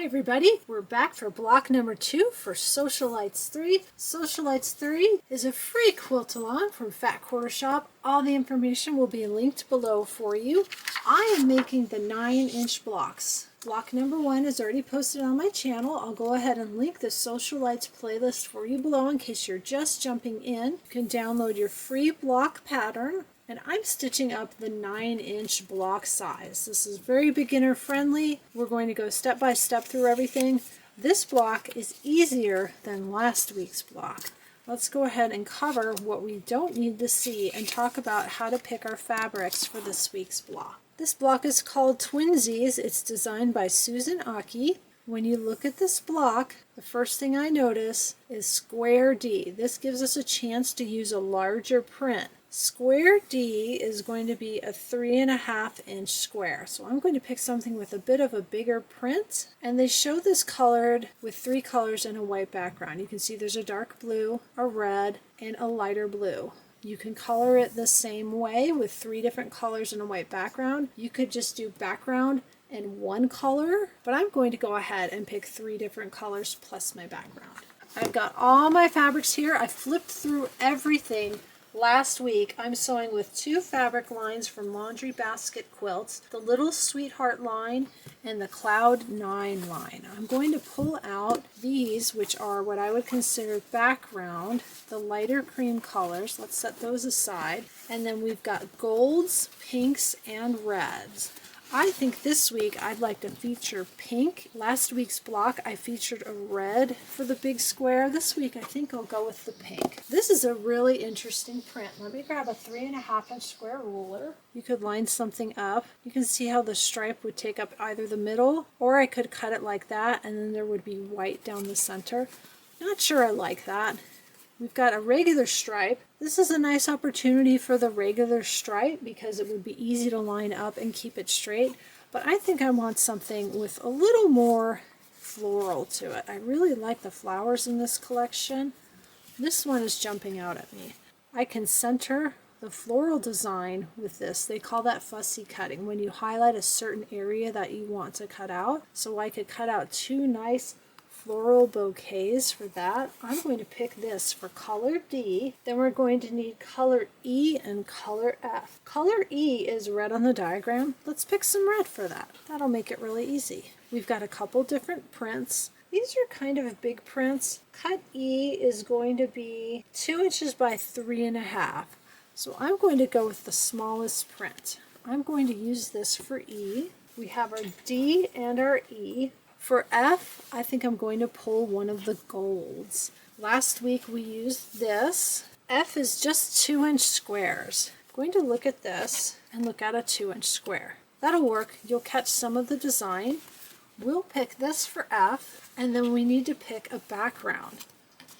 everybody, we're back for block number 2 for Sewcialites 3. Sewcialites 3 is a free quilt-along from Fat Quarter Shop. All the information will be linked below for you. I am making the 9-inch blocks. Block number 1 is already posted on my channel. I'll go ahead and link the Sewcialites playlist for you below in case you're just jumping in. You can download your free block pattern. And I'm stitching up the 9-inch block size. This is very beginner friendly. We're going to go step by step through everything. This block is easier than last week's block. Let's go ahead and cover what we don't need to see and talk about how to pick our fabrics for this week's block. This block is called Twinsies. It's designed by Susan Aki. When you look at this block, the first thing I notice is square D. This gives us a chance to use a larger print. Square D is going to be a 3.5-inch square. So I'm going to pick something with a bit of a bigger print. And they show this colored with 3 colors and a white background. You can see there's a dark blue, a red, and a lighter blue. You can color it the same way with 3 different colors and a white background. You could just do background and 1 color, but I'm going to go ahead and pick 3 different colors plus my background. I've got all my fabrics here. I flipped through everything. Last week, I'm sewing with 2 fabric lines from Laundry Basket Quilts, the Little Sweetheart line and the Cloud 9 line. I'm going to pull out these, which are what I would consider background, the lighter cream colors. Let's set those aside. And then we've got golds, pinks, and reds. I think this week I'd like to feature pink. Last week's block I featured a red for the big square. This week I think I'll go with the pink. This is a really interesting print. Let me grab a 3.5-inch square ruler. You could line something up. You can see how the stripe would take up either the middle, or I could cut it like that and then there would be white down the center. Not sure I like that. We've got a regular stripe. This is a nice opportunity for the regular stripe because it would be easy to line up and keep it straight. But I think I want something with a little more floral to it. I really like the flowers in this collection. This one is jumping out at me. I can center the floral design with this. They call that fussy cutting, when you highlight a certain area that you want to cut out. So I could cut out 2 nice floral bouquets for that. I'm going to pick this for color D. Then we're going to need color E and color F. Color E is red on the diagram. Let's pick some red for that. That'll make it really easy. We've got a couple different prints. These are kind of big prints. Cut E is going to be 2 inches by 3.5. So I'm going to go with the smallest print. I'm going to use this for E. We have our D and our E. For F, I think I'm going to pull one of the golds. Last week we used this. F is just 2-inch squares. I'm going to look at this and look at a 2-inch square. That'll work. You'll catch some of the design. We'll pick this for F, and then we need to pick a background.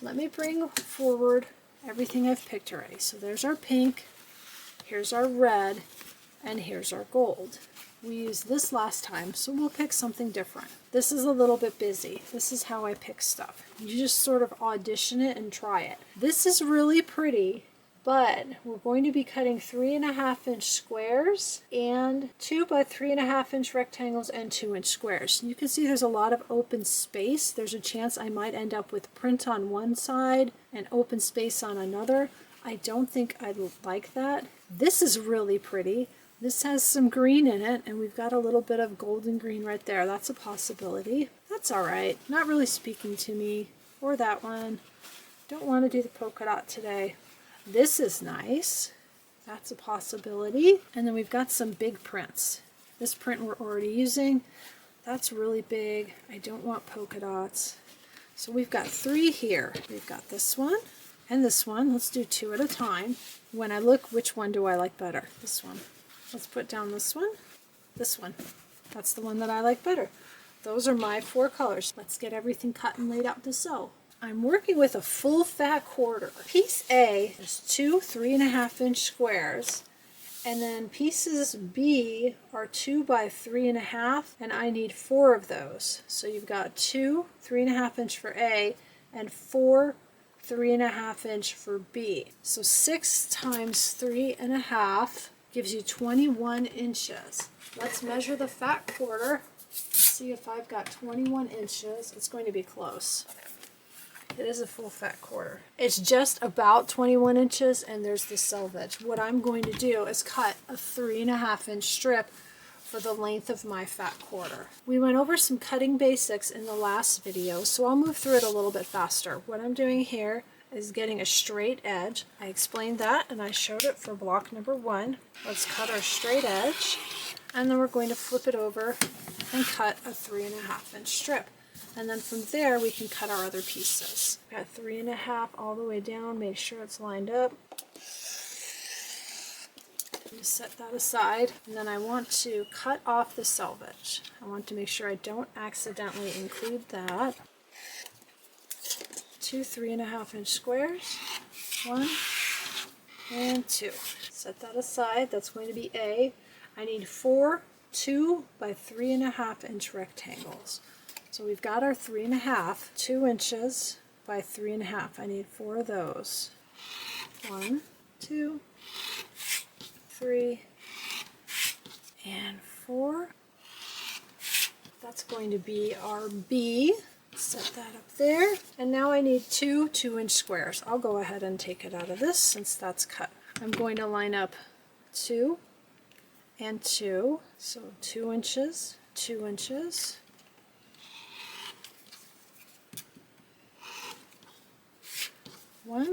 Let me bring forward everything I've picked already. So there's our pink, here's our red, and here's our gold. We used this last time, so we'll pick something different. This is a little bit busy. This is how I pick stuff. You just sort of audition it and try it. This is really pretty, but we're going to be cutting 3.5-inch squares and 2 by 3.5-inch rectangles and 2-inch squares. You can see there's a lot of open space. There's a chance I might end up with print on one side and open space on another. I don't think I'd like that. This is really pretty. This has some green in it, and we've got a little bit of golden green right there. That's a possibility. That's all right. Not really speaking to me. Or that one. Don't want to do the polka dot today. This is nice. That's a possibility. And then we've got some big prints. This print we're already using. That's really big. I don't want polka dots. So we've got 3 here. We've got this one and this one. Let's do 2 at a time. When I look, which one do I like better? This one. Let's put down this one. This one. That's the one that I like better. Those are my 4 colors. Let's get everything cut and laid out to sew. I'm working with a full fat quarter. Piece A is 2 3.5-inch squares, and then pieces B are 2 by 3.5, and I need 4 of those. So you've got 2 3.5-inch for A and 4 3.5-inch for B. So 6 times 3.5 gives you 21 inches. Let's measure the fat quarter. Let's see if I've got 21 inches. It's going to be close. It is a full fat quarter. It's just about 21 inches, and there's the selvage. What I'm going to do is cut a 3.5 inch strip for the length of my fat quarter. We went over some cutting basics in the last video, so I'll move through it a little bit faster. What I'm doing here is getting a straight edge. I explained that, and I showed it for block number 1. Let's cut our straight edge, and then we're going to flip it over and cut a 3.5 inch strip. And then from there, we can cut our other pieces. Got 3.5 all the way down. Make sure it's lined up. Just set that aside. And then I want to cut off the selvage. I want to make sure I don't accidentally include that. 2 3.5 inch squares. 1 and 2. Set that aside. That's going to be A. I need 4 2 by 3.5 inch rectangles. So we've got our 3.5, 2 inches by 3.5. I need 4 of those. 1, 2, 3, and 4. That's going to be our B. Set that up there. And now I need 2 2-inch squares. I'll go ahead and take it out of this since that's cut. I'm going to line up 2 and 2. So 2 inches, 2 inches. 1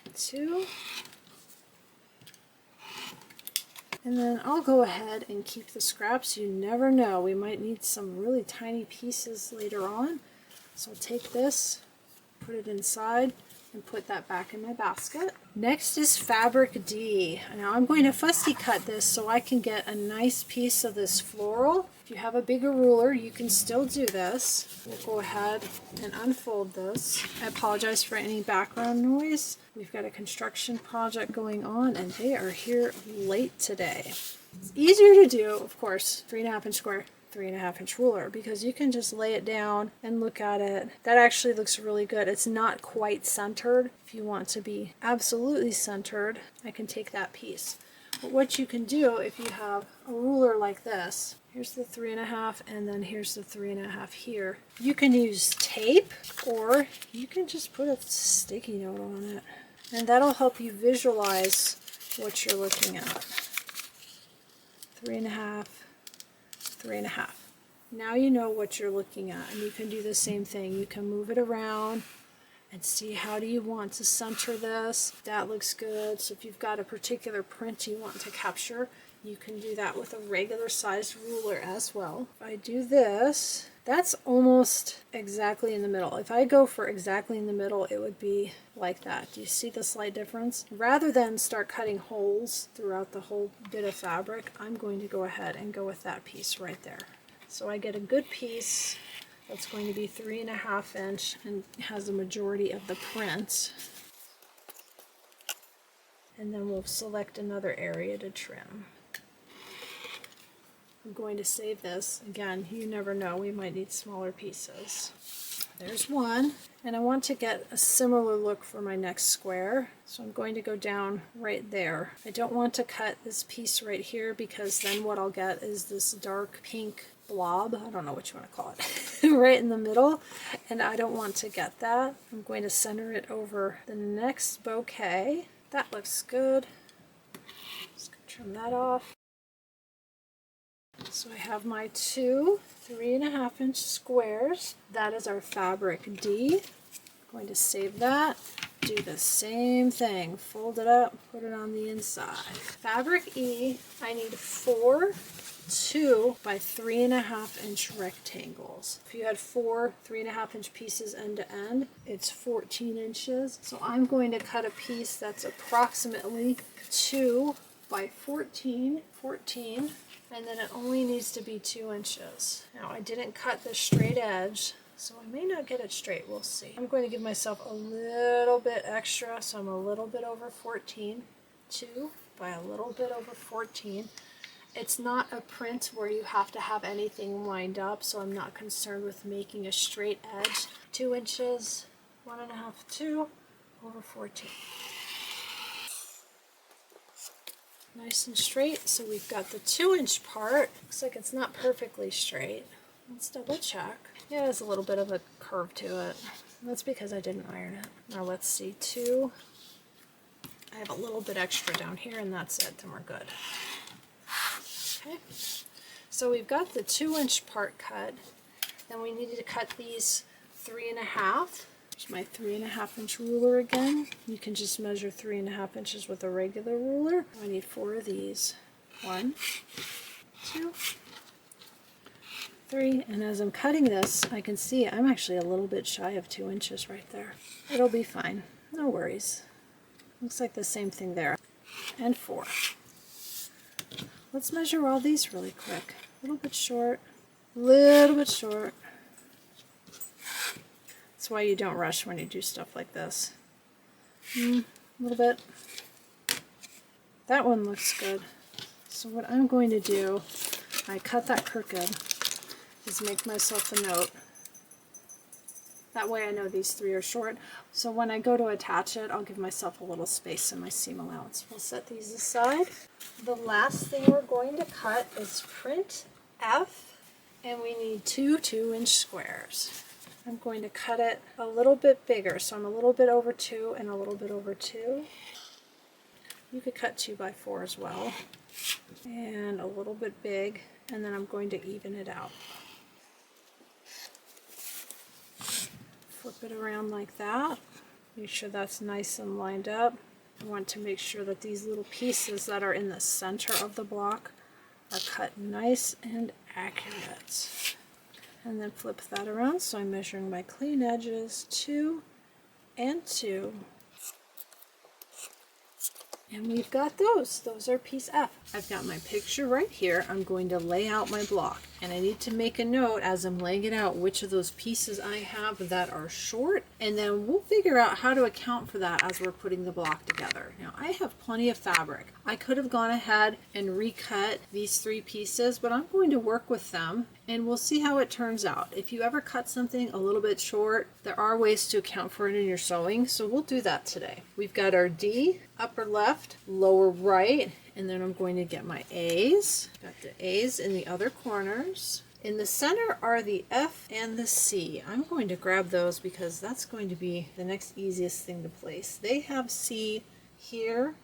and 2, and then I'll go ahead and keep the scraps. You never know, we might need some really tiny pieces later on, so I'll take this, put it inside, and put that back in my basket. Next is fabric D. Now I'm going to fussy cut this so I can get a nice piece of this floral. If you have a bigger ruler, you can still do this. We'll go ahead and unfold this. I apologize for any background noise. We've got a construction project going on, and they are here late today. It's easier to do, of course, 3.5 inch square, 3.5 inch ruler, because you can just lay it down and look at it. That actually looks really good. It's not quite centered. If you want to be absolutely centered, I can take that piece. But what you can do if you have a ruler like this, here's the 3.5 and then here's the 3.5 here. You can use tape or you can just put a sticky note on it. And that'll help you visualize what you're looking at. 3.5, 3.5. Now you know what you're looking at, and you can do the same thing. You can move it around and see how do you want to center this. That looks good. So if you've got a particular print you want to capture, you can do that with a regular sized ruler as well. If I do this, that's almost exactly in the middle. If I go for exactly in the middle, it would be like that. Do you see the slight difference? Rather than start cutting holes throughout the whole bit of fabric, I'm going to go ahead and go with that piece right there. So I get a good piece that's going to be 3.5 inch and has the majority of the print. And then we'll select another area to trim. I'm going to save this. Again, you never know, we might need smaller pieces. There's one, and I want to get a similar look for my next square, so I'm going to go down right there. I don't want to cut this piece right here because then what I'll get is this dark pink blob, I don't know what you want to call it, right in the middle, and I don't want to get that. I'm going to center it over the next bouquet. That looks good. Just gonna trim that off. So I have my 2 3.5 inch squares. That is our fabric D. I'm going to save that. Do the same thing. Fold it up, put it on the inside. Fabric E, I need 4 2 by 3.5 inch rectangles. If you had 4 3.5 inch pieces end to end, it's 14 inches. So I'm going to cut a piece that's approximately 2 by 14, and then it only needs to be 2 inches. Now I didn't cut the straight edge, so I may not get it straight, we'll see. I'm going to give myself a little bit extra, so I'm a little bit over 14, 2 by a little bit over 14. It's not a print where you have to have anything lined up, so I'm not concerned with making a straight edge. 2 inches, 1.5, 2 over 14. nice and straight. So we've got the 2-inch part. Looks like it's not perfectly straight. Let's double check. Yeah, there's a little bit of a curve to it. That's because I didn't iron it. Now let's see, 2. I have a little bit extra down here and that's it, then we're good. Okay, so we've got the 2-inch part cut. Then we needed to cut these 3.5. Here's my 3.5-inch ruler again. You can just measure 3.5 inches with a regular ruler. I need 4 of these. 1, 2, 3. And as I'm cutting this, I can see I'm actually a little bit shy of 2 inches right there. It'll be fine. No worries. Looks like the same thing there. And 4. Let's measure all these really quick. A little bit short. A little bit short. That's why you don't rush when you do stuff like this. A little bit. That one looks good. So what I'm going to do, I cut that crooked, is make myself a note. That way I know these 3 are short. So when I go to attach it, I'll give myself a little space in my seam allowance. We'll set these aside. The last thing we're going to cut is print F, and we need 2 2-inch squares. I'm going to cut it a little bit bigger, so I'm a little bit over 2 and a little bit over 2. You could cut 2 by 4 as well. And a little bit big, and then I'm going to even it out. Flip it around like that. Make sure that's nice and lined up. I want to make sure that these little pieces that are in the center of the block are cut nice and accurate. And then flip that around, so I'm measuring my clean edges, 2 and 2. And we've got those. Those are piece F. I've got my picture right here. I'm going to lay out my block. And I need to make a note as I'm laying it out which of those pieces I have that are short. And then we'll figure out how to account for that as we're putting the block together. Now I have plenty of fabric. I could have gone ahead and recut these 3 pieces, but I'm going to work with them and we'll see how it turns out. If you ever cut something a little bit short, there are ways to account for it in your sewing, so we'll do that today. We've got our D, upper left, lower right, and then I'm going to get my A's. Got the A's in the other corners. In the center are the F and the C. I'm going to grab those because that's going to be the next easiest thing to place. They have C here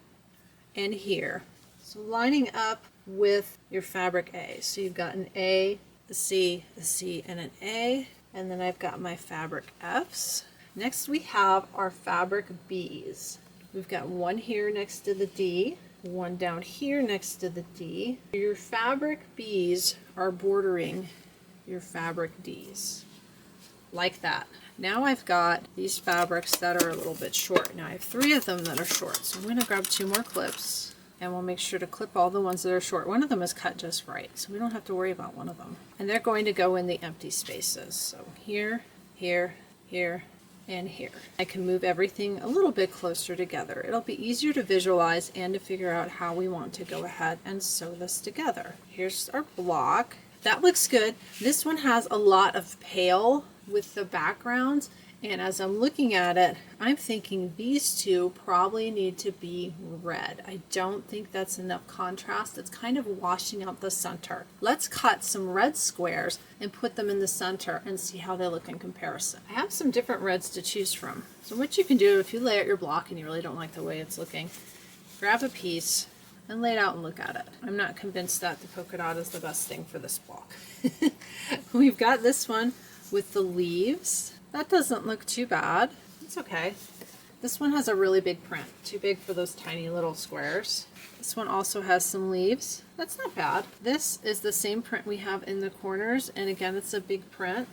and here. So lining up with your fabric A. So you've got an A, a C, and an A, and then I've got my fabric F's. Next we have our fabric B's. We've got one here next to the D, one down here next to the D. Your fabric B's are bordering your fabric D's, like that. Now I've got these fabrics that are a little bit short. Now I have 3 of them that are short, so I'm going to grab 2 more clips. And we'll make sure to clip all the ones that are short. One of them is cut just right, so we don't have to worry about one of them. And they're going to go in the empty spaces. So here, here, here, and here. I can move everything a little bit closer together. It'll be easier to visualize and to figure out how we want to go ahead and sew this together. Here's our block. That looks good. This one has a lot of pale with the background. And as I'm looking at it, I'm thinking these 2 probably need to be red. I don't think that's enough contrast. It's kind of washing out the center. Let's cut some red squares and put them in the center and see how they look in comparison. I have some different reds to choose from. So what you can do if you lay out your block and you really don't like the way it's looking, grab a piece and lay it out and look at it. I'm not convinced that the polka dot is the best thing for this block. We've got this one with the leaves. That doesn't look too bad. It's okay. This one has a really big print. Too big for those tiny little squares. This one also has some leaves. That's not bad. This is the same print we have in the corners, and again, it's a big print.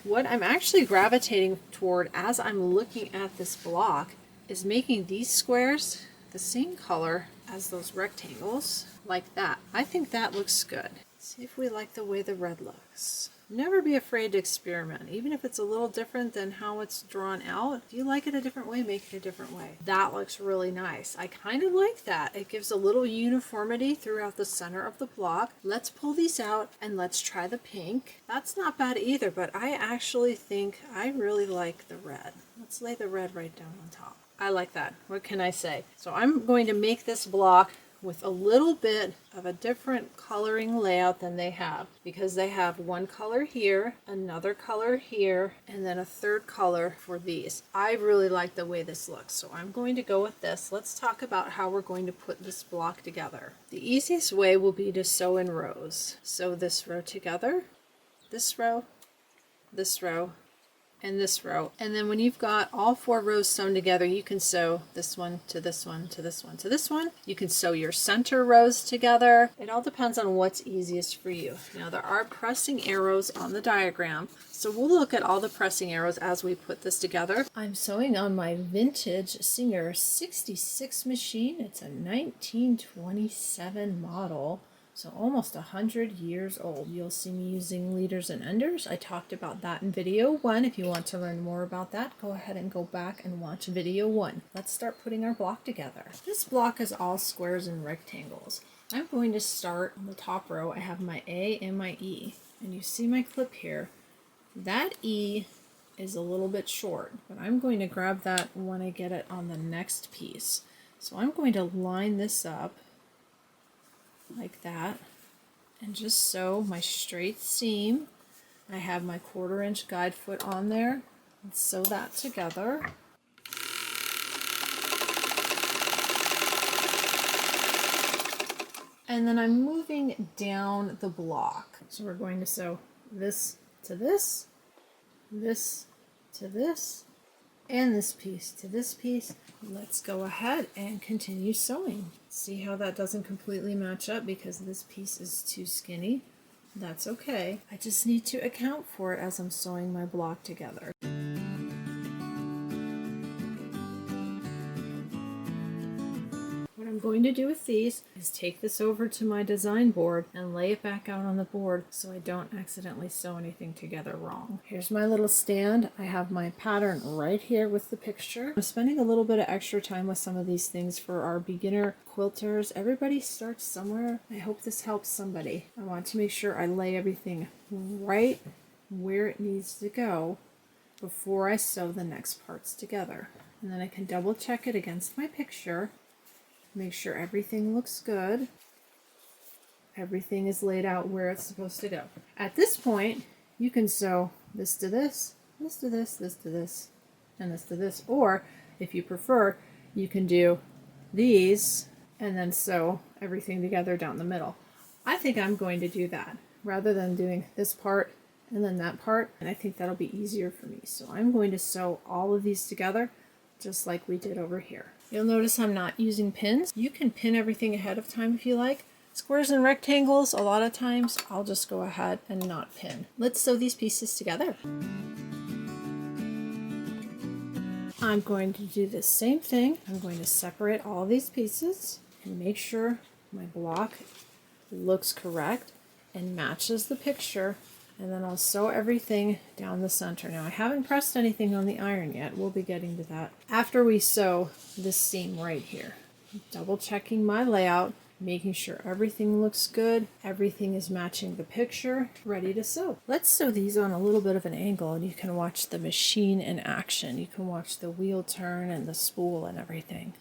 What I'm actually gravitating toward as I'm looking at this block is making these squares the same color as those rectangles, like that. I think that looks good. Let's see if we like the way the red looks. Never be afraid to experiment, even if it's a little different than how it's drawn out. If you like it a different way, make it a different way. That looks really nice. I kind of like that. It gives a little uniformity throughout the center of the block. Let's pull these out and let's try the pink. That's not bad either, but I actually think I really like the red. Let's lay the red right down on top. I like that. What can I say? So I'm going to make this block with a little bit of a different coloring layout than they have, because they have one color here, another color here, and then a third color for these. I really like the way this looks, so I'm going to go with this. Let's talk about how we're going to put this block together. The easiest way will be to sew in rows. Sew this row together, this row, and this row. And then when you've got all 4 rows sewn together, you can sew this one to this one to this one to this one. You can sew your center rows together. It all depends on what's easiest for you. Now there are pressing arrows on the diagram, so we'll look at all the pressing arrows as we put this together. I'm sewing on my vintage Singer 66 machine. It's a 1927 model. So almost 100 years old. You'll see me using leaders and enders. I talked about that in video 1. If you want to learn more about that, go ahead and go back and watch video 1. Let's start putting our block together. This block is all squares and rectangles. I'm going to start on the top row. I have my A and my E. And you see my clip here. That E is a little bit short, but I'm going to grab that when I get it on the next piece. So I'm going to line this up like that and just sew my straight seam. I have my 1/4 inch guide foot on there. Let's sew that together. And then I'm moving down the block. So we're going to sew this to this, this to this, and this piece to this piece. Let's go ahead and continue sewing. See how that doesn't completely match up because this piece is too skinny? That's okay. I just need to account for it as I'm sewing my block together. What I'm going to do with these is take this over to my design board and lay it back out on the board so I don't accidentally sew anything together wrong. Here's my little stand. I have my pattern right here with the picture. I'm spending a little bit of extra time with some of these things for our beginner quilters. Everybody starts somewhere. I hope this helps somebody. I want to make sure I lay everything right where it needs to go before I sew the next parts together. And then I can double check it against my picture. Make sure everything looks good. Everything is laid out where it's supposed to go. At this point, you can sew this to this, this to this, this to this, and this to this. Or, if you prefer, you can do these and then sew everything together down the middle. I think I'm going to do that rather than doing this part and then that part. And I think that'll be easier for me. So I'm going to sew all of these together just like we did over here. You'll notice I'm not using pins. You can pin everything ahead of time if you like. Squares and rectangles, a lot of times, I'll just go ahead and not pin. Let's sew these pieces together. I'm going to do the same thing. I'm going to separate all these pieces and make sure my block looks correct and matches the picture. And then I'll sew everything down the center. Now I haven't pressed anything on the iron yet. We'll be getting to that after we sew this seam right here. Double checking my layout, making sure everything looks good, everything is matching the picture, ready to sew. Let's sew these on a little bit of an angle and you can watch the machine in action. You can watch the wheel turn and the spool and everything.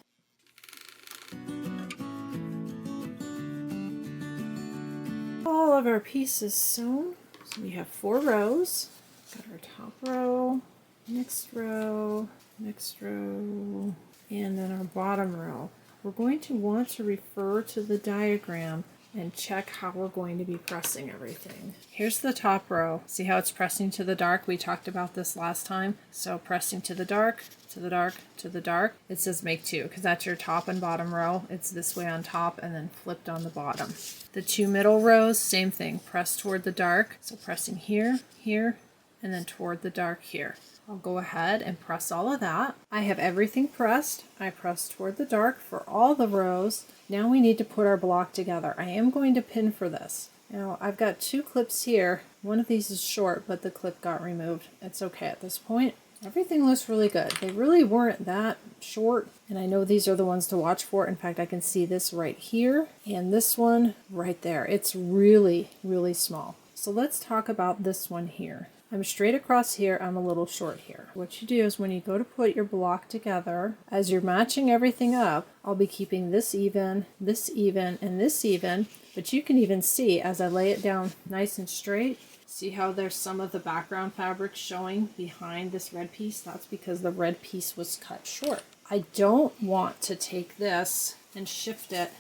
All of our pieces sewn. So we have 4 rows. Got our top row, next row, and then our bottom row. We're going to want to refer to the diagram and check how we're going to be pressing everything. Here's the top row. See how it's pressing to the dark? We talked about this last time. So pressing to the dark, to the dark, to the dark. It says make 2 because that's your top and bottom row. It's this way on top and then flipped on the bottom. The 2 middle rows, same thing. Press toward the dark. So pressing here, here, and then toward the dark here. I'll go ahead and press all of that. I have everything pressed. I pressed toward the dark for all the rows. Now we need to put our block together. I am going to pin for this. Now I've got 2 clips here. One of these is short, but the clip got removed. It's okay at this point. Everything looks really good. They really weren't that short, and I know these are the ones to watch for. In fact, I can see this right here and this one right there. It's really, really small. So let's talk about this one here. I'm straight across here, I'm a little short here. What you do is when you go to put your block together, as you're matching everything up, I'll be keeping this even, and this even, but you can even see as I lay it down nice and straight, see how there's some of the background fabric showing behind this red piece? That's because the red piece was cut short. I don't want to take this and shift it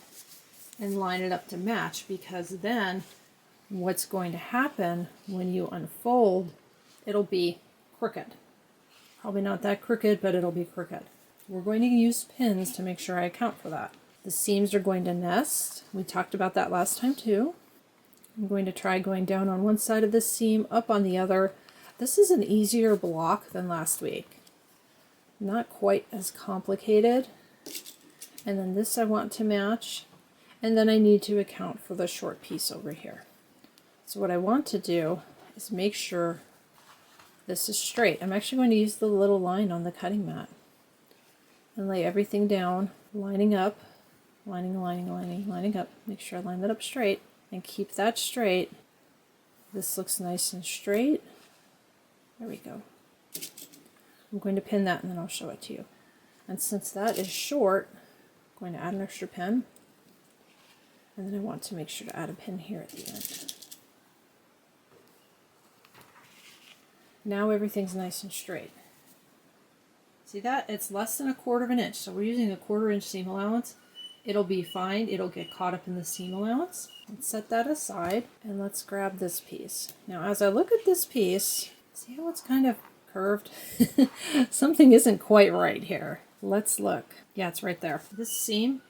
and line it up to match, because then what's going to happen when you unfold, it'll be crooked. Probably not that crooked, but it'll be crooked. We're going to use pins to make sure I account for that. The seams are going to nest. We talked about that last time too. I'm going to try going down on one side of this seam, up on the other. This is an easier block than last week. Not quite as complicated. And then this I want to match. And then I need to account for the short piece over here. So what I want to do is make sure this is straight. I'm actually going to use the little line on the cutting mat and lay everything down, lining up, lining up. Make sure I line that up straight and keep that straight. This looks nice and straight. There we go. I'm going to pin that and then I'll show it to you. And since that is short, I'm going to add an extra pin. And then I want to make sure to add a pin here at the end. Now everything's nice and straight. See that? It's less than 1/4 inch, so we're using a 1/4 inch seam allowance. It'll be fine. It'll get caught up in the seam allowance. Let's set that aside and let's grab this piece. Now as I look at this piece, see how it's kind of curved? Something isn't quite right here. Let's look. Yeah, it's right there. This seam,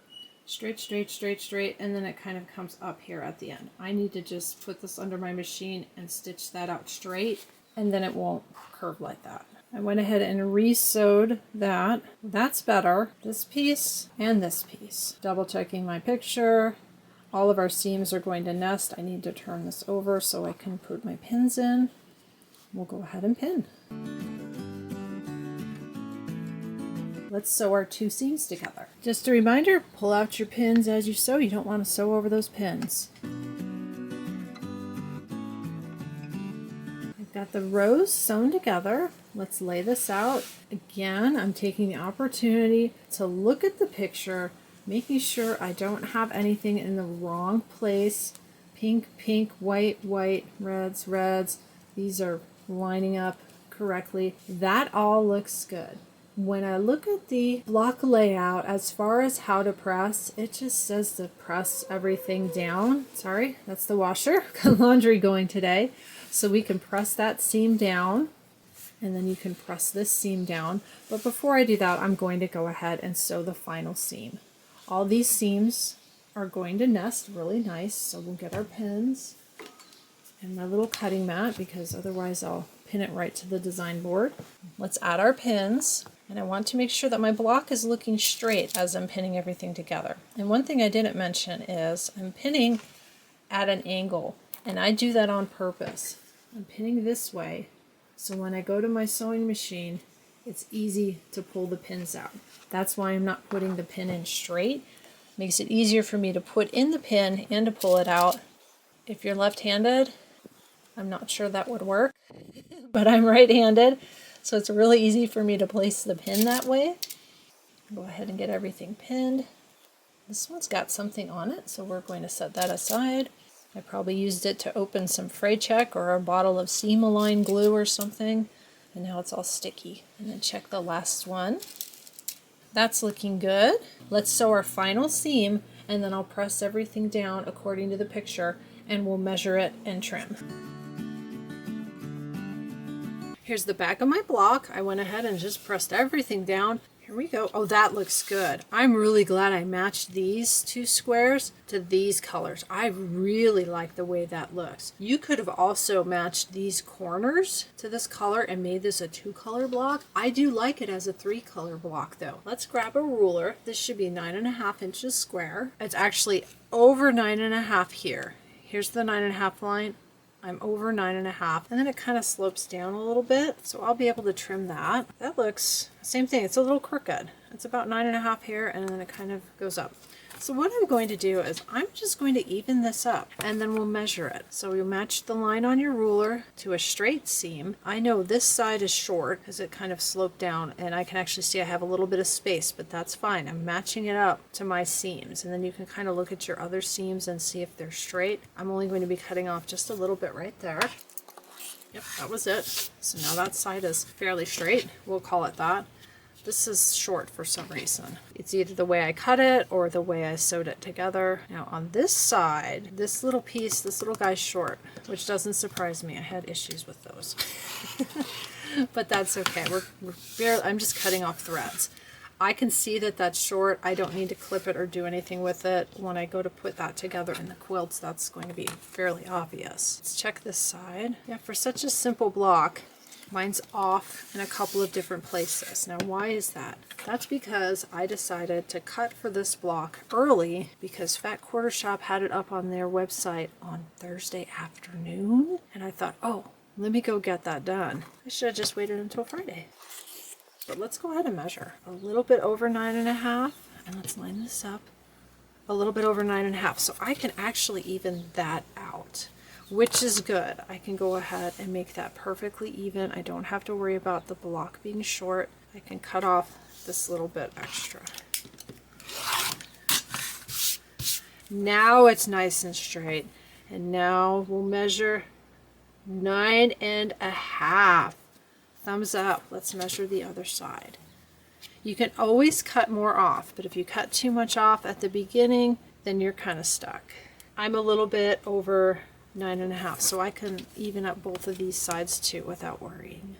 straight, and then it kind of comes up here at the end. I need to just put this under my machine and stitch that out straight, and then it won't curve like that. I went ahead and re-sewed that. That's better. This piece and this piece. Double checking my picture. All of our seams are going to nest. I need to turn this over so I can put my pins in. We'll go ahead and pin. Let's sew our 2 seams together. Just a reminder, pull out your pins as you sew. You don't want to sew over those pins. I've got the rows sewn together. Let's lay this out. Again, I'm taking the opportunity to look at the picture, making sure I don't have anything in the wrong place. Pink, pink, white, white, reds, reds. These are lining up correctly. That all looks good. When I look at the block layout, as far as how to press, it just says to press everything down. Sorry, that's the washer. Got laundry going today. So we can press that seam down, and then you can press this seam down. But before I do that, I'm going to go ahead and sew the final seam. All these seams are going to nest really nice, so we'll get our pins and my little cutting mat, because otherwise I'll pin it right to the design board. Let's add our pins, and I want to make sure that my block is looking straight as I'm pinning everything together. And one thing I didn't mention is I'm pinning at an angle, and I do that on purpose. I'm pinning this way, so when I go to my sewing machine, it's easy to pull the pins out. That's why I'm not putting the pin in straight. Makes it easier for me to put in the pin and to pull it out. If you're left-handed, I'm not sure that would work, but I'm right-handed, so it's really easy for me to place the pin that way. Go ahead and get everything pinned. This one's got something on it, so we're going to set that aside. I probably used it to open some fray check or a bottle of Seam-Align glue or something, and now it's all sticky. And then check the last one. That's looking good. Let's sew our final seam, and then I'll press everything down according to the picture, and we'll measure it and trim. Here's the back of my block. I went ahead and just pressed everything down. Here we go. Oh, that looks good. I'm really glad I matched these 2 squares to these colors. I really like the way that looks. You could have also matched these corners to this color and made this a 2-color block. I do like it as a 3-color block though. Let's grab a ruler. This should be 9.5 inches square. It's actually over 9.5 here. Here's the 9.5 line. I'm over 9.5, and then it kind of slopes down a little bit, so I'll be able to trim that. That looks, same thing, it's a little crooked. It's about 9.5 here, and then it kind of goes up. So what I'm going to do is I'm just going to even this up and then we'll measure it. So you match the line on your ruler to a straight seam. I know this side is short because it kind of sloped down and I can actually see I have a little bit of space, but that's fine. I'm matching it up to my seams, and then you can kind of look at your other seams and see if they're straight. I'm only going to be cutting off just a little bit right there. Yep, that was it. So now that side is fairly straight. We'll call it that. This is short for some reason. It's either the way I cut it or the way I sewed it together. Now on this side, this little piece, this little guy's short, which doesn't surprise me. I had issues with those. But that's okay. I'm just cutting off threads. I can see that that's short. I don't need to clip it or do anything with it. When I go to put that together in the quilts, that's going to be fairly obvious. Let's check this side. Yeah, for such a simple block, mine's off in a couple of different places. Now, why is that? That's because I decided to cut for this block early because Fat Quarter Shop had it up on their website on Thursday afternoon. And I thought, oh, let me go get that done. I should have just waited until Friday. But let's go ahead and measure. A little bit over 9.5, and let's line this up. A little bit over 9.5. So I can actually even that out, which is good. I can go ahead and make that perfectly even. I don't have to worry about the block being short. I can cut off this little bit extra. Now it's nice and straight. And now we'll measure 9.5. Thumbs up. Let's measure the other side. You can always cut more off, but if you cut too much off at the beginning, then you're kind of stuck. I'm a little bit over 9.5, so I can even up both of these sides too without worrying.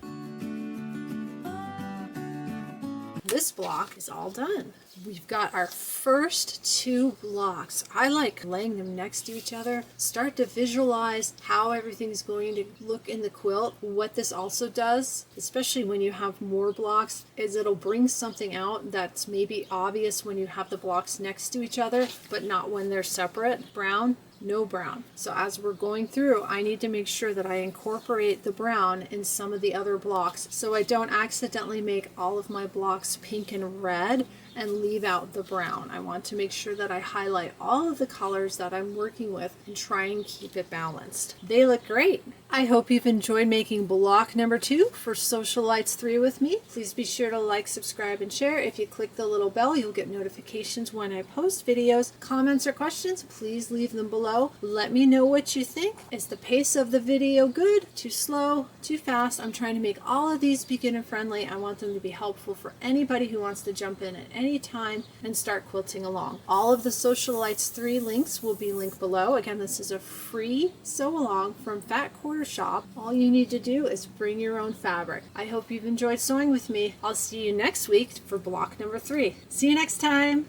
This block is all done. We've got our first two blocks. I like laying them next to each other. Start to visualize how everything's going to look in the quilt. What this also does, especially when you have more blocks, is it'll bring something out that's maybe obvious when you have the blocks next to each other, but not when they're separate. Brown, no brown. So as we're going through, I need to make sure that I incorporate the brown in some of the other blocks so I don't accidentally make all of my blocks pink and red and leave out the brown. I want to make sure that I highlight all of the colors that I'm working with and try and keep it balanced. They look great. I hope you've enjoyed making block number 2 for Sewcialites 3 with me. Please be sure to like, subscribe, and share. If you click the little bell, you'll get notifications when I post videos. Comments or questions, please leave them below. Let me know what you think. Is the pace of the video good? Too slow? Too fast? I'm trying to make all of these beginner friendly. I want them to be helpful for anybody who wants to jump in at any time and start quilting along. All of the Sewcialites 3 links will be linked below. Again, this is a free sew along from Fat Quarter Shop. All you need to do is bring your own fabric. I hope you've enjoyed sewing with me. I'll see you next week for block number 3. See you next time.